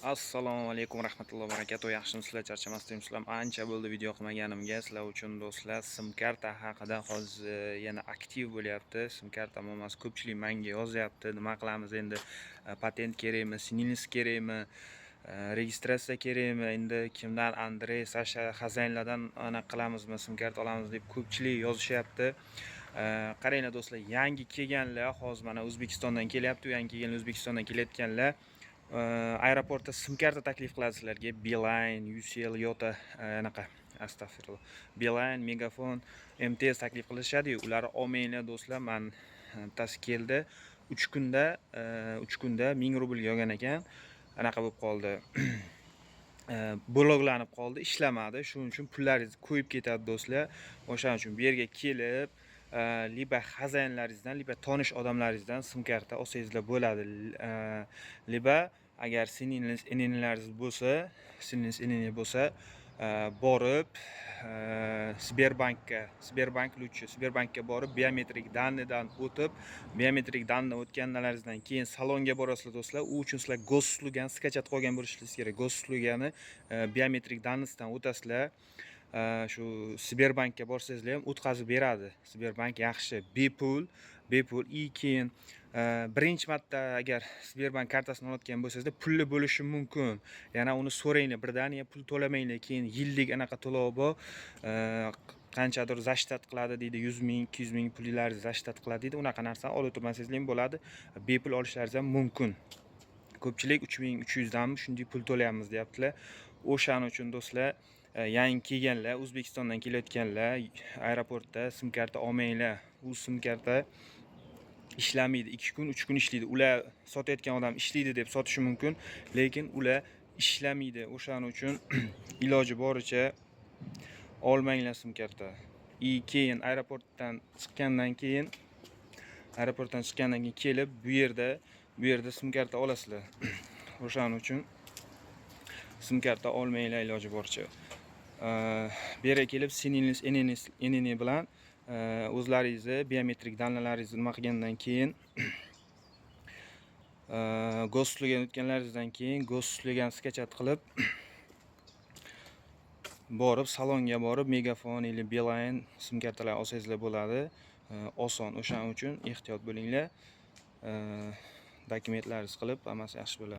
Assalomu alaykum rahmatullohi va barakatuh. Yaxshimisizlar, charchamasizlar? Ancha bo'ldi video qilmaganimga. Sizlar uchun do'stlar, sim karta haqida hozir yana aktiv bo'lyapti. Sim karta muammosi ko'pchilik menga yozyapti. Nima qilamiz endi? Patent kerakmi, sinilnis kerakmi? Registratsiya kerakmi? Endi kimdan Andrey, Sasha, xazanlardan anaqa qilamizmi, sim karta olamiz deb ko'pchilik yozishyapti. Qaranglar do'stlar, yangi kelganlar hozir mana O'zbekistondan kelyapti. Yangi kelgan O'zbekistondan kelayotganlar aeroportda sim karta taklif qiladi sizlarga. Beeline, UCL, Yota anaqa astag'firullah. Beeline, Megafon, MTS taklif qilishadi-yu. Ularni olmanglar do'stlar. Men bittasi keldi. 3 kunda 1000 rublga olgan ekan. Anaqa bo'lib qoldi. Bloklanib qoldi, ishlamadi. Shuning uchun pullaringiz qo'yib ketadi do'stlar. O'shaning uchun bu yerga kelib, liba xazanlaringizdan, liba tonish odamlaringizdan sim karta olsangizlar bo'ladi. Liba agar sininglaringiz bo'lsa, borib Sberbankka borib biometrik dannidan o'tib, biometrik dannidan o'tganlaringizdan keyin salonga borasizlar do'stlar. U uchun sizlar gosuslugani skachat qolgan bo'lishingiz kerak. Gosuslugani biometrik dannisidan o'tasizlar. Shu Sberbankka borsangizlar ham o'tkazib beradi. Sberbank yaxshi, bepul. Keyin birinchi marta agar Sberbank kartasini olayotgan bo'lsangizlar, pulli bo'lishi mumkin. Yana uni so'ranglar, birdaniga pul to'lamanglar, keyin yillik anaqa to'lov bor. Qanchadir zashtat qiladi deydi, 100 ming, 200 ming pullaringizni zashtat qiladi deydi. Unaqa narsani olib turmasangizlar ham bo'ladi. Bepul olishlaringiz ham mumkin. Ko'pchilik 3300 danmi shunday pul to'layapmiz deyaptilar. O'shaning uchun do'stlar, yangi kelganlar, O'zbekistondan kelayotganlar aeroportda sim karta olmanglar. U sim karta ishlamaydi. 2 kun, 3 kun ishlaydi. Ular sotayotgan odam ishlaydi deb sotishi mumkin, lekin ular ishlamaydi. O'shaning uchun iloji boricha olmanglar sim karta. Keyin aeroportdan chiqqandan keyin kelib bu yerda sim karta olasizlar. O'shaning uchun sim karta olmanglar iloji boricha. Bu yerga kelib sininglis bilan o'zlaringizni biometrik danlalaringizni nima qilgandan keyin gosuslugani o'tganlaringizdan keyin gosuslugani skachat qilib borib salonga borib Megafon yoki Beeline sim kartalar olsangizlar bo'ladi. Oson. O'shaning uchun ehtiyot bo'linglar. Dokumentlaringiz qilib, hammasi yaxshi bo'ladi.